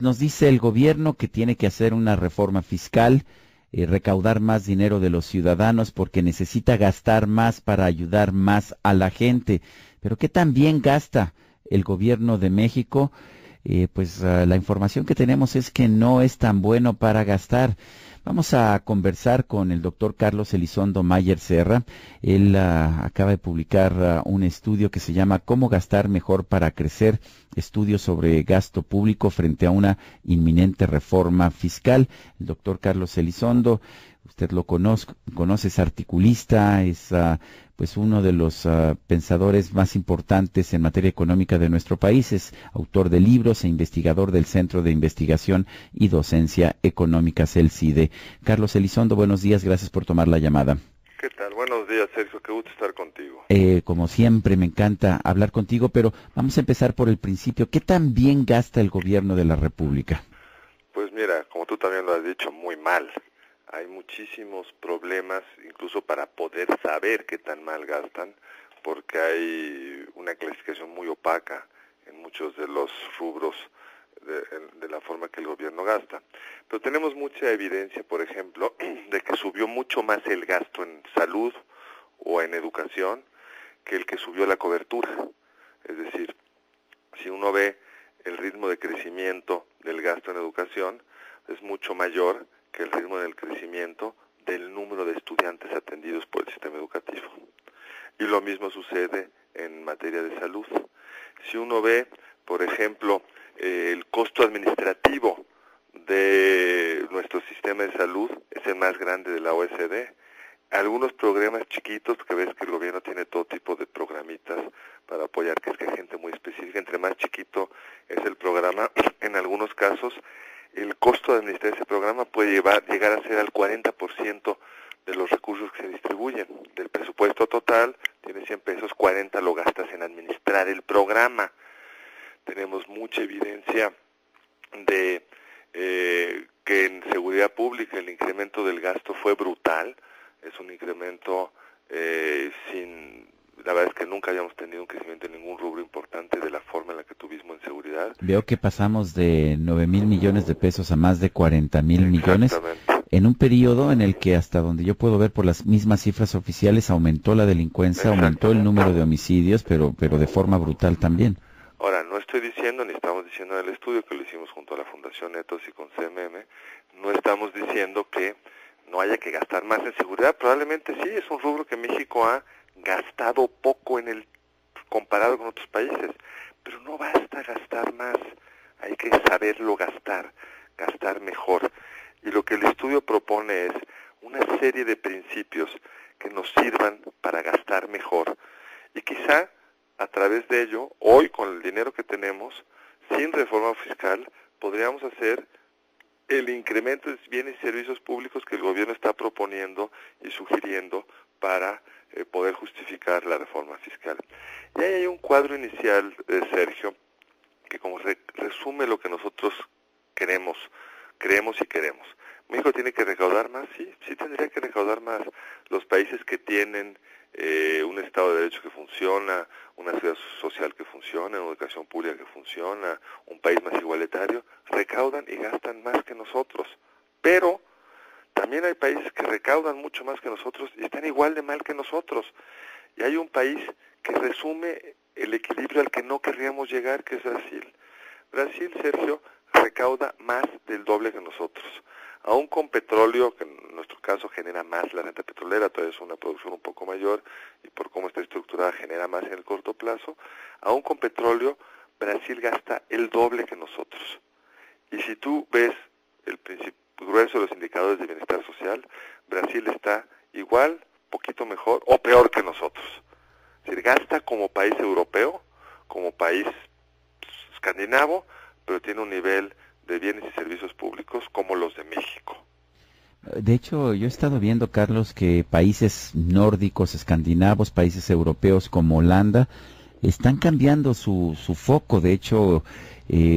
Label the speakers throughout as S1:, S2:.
S1: Nos dice el gobierno que tiene que hacer una reforma fiscal, recaudar más dinero de los ciudadanos porque necesita gastar más para ayudar más a la gente. Pero ¿qué tan bien gasta el gobierno de México? La información que tenemos es que no es tan bueno para gastar. Vamos a conversar con el doctor Carlos Elizondo Mayer Serra. Él acaba de publicar un estudio que se llama ¿Cómo gastar mejor para crecer? Estudio sobre gasto público frente a una inminente reforma fiscal. El doctor Carlos Elizondo, usted lo conoce, es articulista, es uno de los pensadores más importantes en materia económica de nuestro país, es autor de libros e investigador del Centro de Investigación y Docencia Económicas, el CIDE. Carlos Elizondo, buenos días, gracias por tomar la llamada.
S2: ¿Qué tal? Buenos días, Sergio, qué gusto estar contigo.
S1: Como siempre, me encanta hablar contigo, pero vamos a empezar por el principio. ¿Qué tan bien gasta el gobierno de la República?
S2: Pues mira, como tú también lo has dicho, muy mal. Hay muchísimos problemas, incluso para poder saber qué tan mal gastan, porque hay una clasificación muy opaca en muchos de los rubros de la forma que el gobierno gasta. Pero tenemos mucha evidencia, por ejemplo, de que subió mucho más el gasto en salud o en educación que el que subió la cobertura. Es decir, si uno ve el ritmo de crecimiento del gasto en educación, es mucho mayor que el ritmo del crecimiento del número de estudiantes atendidos por el sistema educativo. Y lo mismo sucede en materia de salud. Si uno ve, por ejemplo, el costo administrativo de nuestro sistema de salud, es el más grande de la OECD. Algunos programas chiquitos, que ves que el gobierno tiene todo tipo de programitas para apoyar, que es que hay gente muy específica, entre más chiquito es el programa, en algunos casos el costo de administrar ese programa puede llegar a ser al 40% de los recursos que se distribuyen. Del presupuesto total, tienes 100 pesos, 40 lo gastas en administrar el programa. Tenemos mucha evidencia de que en seguridad pública el incremento del gasto fue brutal. Es un incremento la verdad es que nunca habíamos tenido un crecimiento en ningún rubro importante de la forma en la que tuvimos en seguridad.
S1: Veo que pasamos de 9,000 millones de pesos a más de 40,000 millones en un periodo en el que, hasta donde yo puedo ver por las mismas cifras oficiales, aumentó la delincuencia, aumentó el número de homicidios, pero de forma brutal también.
S2: Ahora, no estoy diciendo, ni estamos diciendo en el estudio que lo hicimos junto a la Fundación Etos y con CMM, no estamos diciendo que no haya que gastar más en seguridad. Probablemente sí, es un rubro que México ha gastado poco comparado con otros países, pero no basta gastar más, hay que saberlo gastar mejor. Y lo que el estudio propone es una serie de principios que nos sirvan para gastar mejor. Y quizá a través de ello, hoy con el dinero que tenemos, sin reforma fiscal, podríamos hacer el incremento de bienes y servicios públicos que el gobierno está proponiendo y sugiriendo para poder justificar la reforma fiscal. Y ahí hay un cuadro inicial, Sergio, que como resume lo que nosotros creemos y queremos. ¿México tiene que recaudar más? Sí tendría que recaudar más. Los países que tienen un Estado de Derecho que funciona, una ciudad social que funciona, una educación pública que funciona, un país más igualitario, recaudan y gastan más que nosotros. Pero también hay países que recaudan mucho más que nosotros y están igual de mal que nosotros. Y hay un país que resume el equilibrio al que no querríamos llegar, que es Brasil. Brasil, Sergio, recauda más del doble que nosotros. Aún con petróleo, que en nuestro caso genera más la renta petrolera, todavía es una producción un poco mayor y por cómo está estructurada genera más en el corto plazo, aún con petróleo, Brasil gasta el doble que nosotros. Y si tú ves el grueso de los indicadores de bienestar social, Brasil está igual, poquito mejor o peor que nosotros. Es decir, gasta como país europeo, como país escandinavo, pero tiene un nivel de bienes y servicios públicos como los de México.
S1: De hecho, yo he estado viendo, Carlos, que países nórdicos, escandinavos, países europeos como Holanda, están cambiando su foco. De hecho,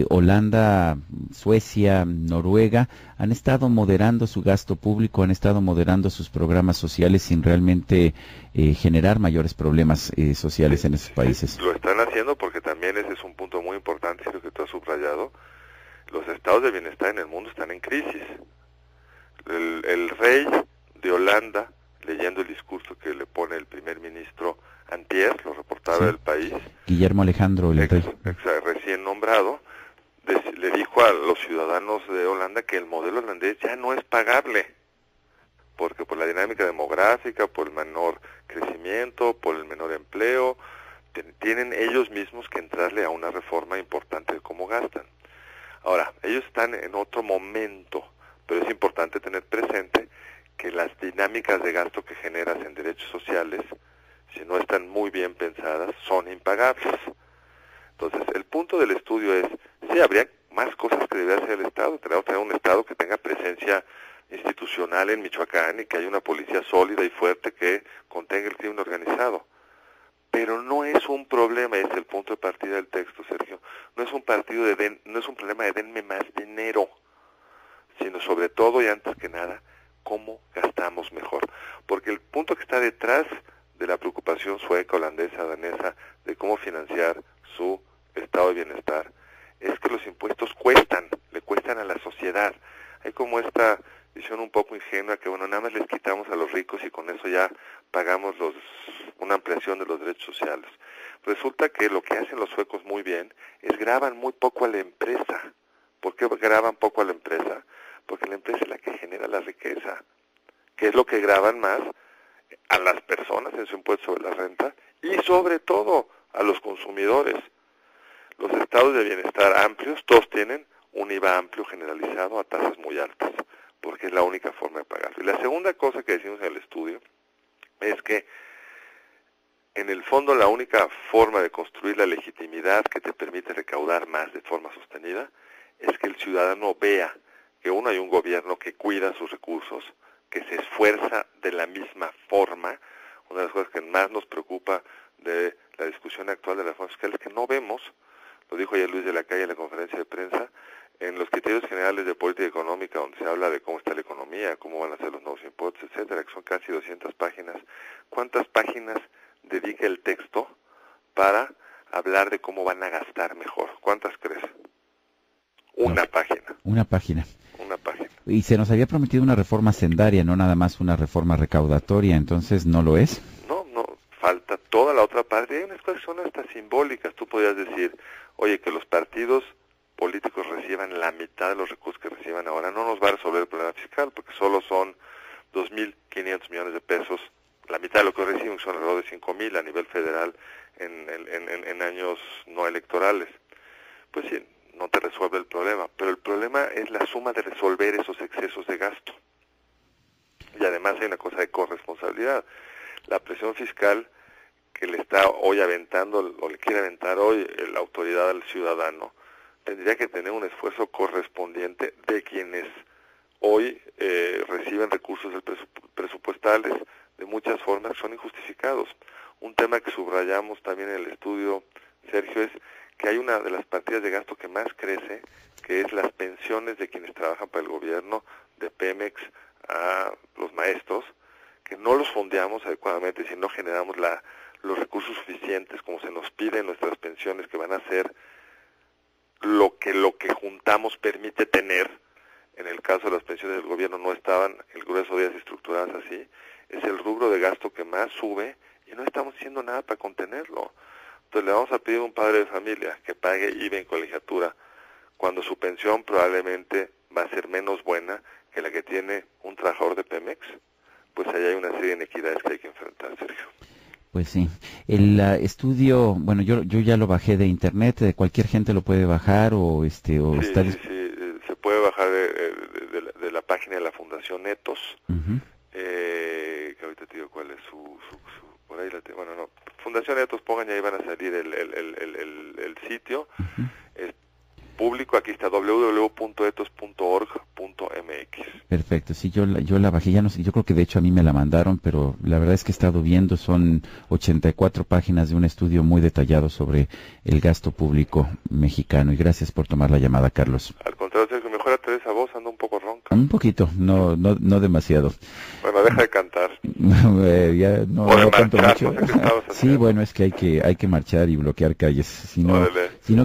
S1: Holanda, Suecia, Noruega han estado moderando su gasto público, han estado moderando sus programas sociales sin realmente generar mayores problemas sociales en esos países.
S2: Lo están haciendo porque también ese es un punto muy importante, lo que tú has subrayado. Los estados de bienestar en el mundo están en crisis. El rey de Holanda, leyendo el discurso que le pone el primer ministro antier, lo reportaba El País,
S1: Guillermo Alejandro, el rey
S2: recién nombrado, le dijo a los ciudadanos de Holanda que el modelo holandés ya no es pagable, porque por la dinámica demográfica, por el menor crecimiento, por el menor empleo, tienen ellos mismos que entrarle a una reforma importante de cómo gastan. Ahora, ellos están en otro momento, pero es importante tener presente que las dinámicas de gasto que generas en derechos sociales, si no están muy bien pensadas, son impagables. Entonces, el punto del estudio es, sí, habría más cosas que debería hacer el Estado. Tenemos que tener un Estado que tenga presencia institucional en Michoacán y que haya una policía sólida y fuerte que contenga el crimen organizado. Pero no es un problema, es el punto de partida del texto, Sergio. No es un problema de denme más dinero, sino sobre todo y antes que nada, cómo gastamos mejor. Porque el punto que está detrás de la preocupación sueca, holandesa, danesa, de cómo financiar su estado de bienestar, es que los impuestos le cuestan a la sociedad. Hay como esta visión un poco ingenua que, bueno, nada más les quitamos a los ricos y con eso ya pagamos una ampliación de los derechos sociales. Resulta que lo que hacen los suecos muy bien es graban muy poco a la empresa. ¿Por qué graban poco a la empresa? Porque la empresa es la que genera la riqueza. ¿Qué es lo que graban más? A las personas en su impuesto sobre la renta y sobre todo a los consumidores. Los estados de bienestar amplios, todos tienen un IVA amplio generalizado a tasas muy altas, porque es la única forma de pagarlo. Y la segunda cosa que decimos en el estudio es que en el fondo la única forma de construir la legitimidad que te permite recaudar más de forma sostenida es que el ciudadano vea que hay un gobierno que cuida sus recursos, que se esfuerza de la misma forma. Una de las cosas que más nos preocupa de la discusión actual de la reforma fiscal es que no vemos, lo dijo ayer Luis de la Calle en la conferencia de prensa, en los criterios generales de política económica, donde se habla de cómo está la economía, cómo van a ser los nuevos impuestos, etcétera, que son casi 200 páginas, ¿cuántas páginas dedica el texto para hablar de cómo van a gastar mejor? ¿Cuántas crees? Una página.
S1: Una página.
S2: Una página.
S1: Y se nos había prometido una reforma sendaria, no nada más una reforma recaudatoria, entonces ¿no lo es?
S2: No, falta toda la otra parte. Hay unas cosas que son hasta simbólicas. Tú podrías decir, oye, que los partidos políticos reciban la mitad de los recursos que reciban ahora no nos va a resolver el problema fiscal, porque solo son 2.500 millones de pesos, la mitad de lo que reciben, son alrededor de 5.000 a nivel federal en años no electorales. Pues sí, no te resuelve el problema, pero el problema es la suma de resolver esos excesos de gasto. Y además hay una cosa de corresponsabilidad. La presión fiscal que le está hoy aventando, o le quiere aventar hoy la autoridad al ciudadano, tendría que tener un esfuerzo correspondiente de quienes hoy reciben recursos presupuestales de muchas formas que son injustificados. Un tema que subrayamos también en el estudio, Sergio, es que hay una de las partidas de gasto que más crece, que es las pensiones de quienes trabajan para el gobierno, de Pemex a los maestros, que no los fondeamos adecuadamente si no generamos los recursos suficientes como se nos pide en nuestras pensiones, que van a ser lo que juntamos permite tener. En el caso de las pensiones del gobierno no estaban el grueso de ellas estructuradas así. Es el rubro de gasto que más sube y no estamos haciendo nada para contenerlo. Entonces le vamos a pedir a un padre de familia que pague IVA en colegiatura cuando su pensión probablemente va a ser menos buena que la que tiene un trabajador de Pemex. Pues ahí hay una serie de inequidades que hay que enfrentar, Sergio.
S1: Pues sí. El estudio, bueno, yo ya lo bajé de internet, cualquier gente lo puede bajar o
S2: sí, se puede bajar de la página de la Fundación Ethos, que ahorita te digo cuál es su por ahí bueno, no, Fundación Ethos, pongan y ahí van a salir el sitio. Es público, aquí está www.ethos.org.mx.
S1: Perfecto, sí, yo la bajé, ya no sé, yo creo que de hecho a mí me la mandaron, pero la verdad es que he estado viendo, son 84 páginas de un estudio muy detallado sobre el gasto público mexicano, y gracias por tomar la llamada, Carlos.
S2: Al contrario, Sergio, mejórate esa voz, anda un poco ronca.
S1: Un poquito, no demasiado.
S2: Bueno, deja de cantar.
S1: Ya no canto mucho.
S2: No sé
S1: sí, bueno, es que hay que marchar y bloquear calles, si no,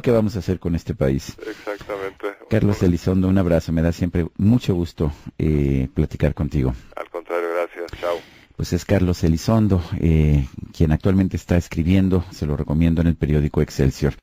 S1: ¿qué vamos a hacer con este país?
S2: Exactamente.
S1: Carlos Elizondo, un abrazo. Me da siempre mucho gusto platicar contigo.
S2: Al contrario, gracias. Chao.
S1: Pues es Carlos Elizondo, quien actualmente está escribiendo, se lo recomiendo, en el periódico Excelsior.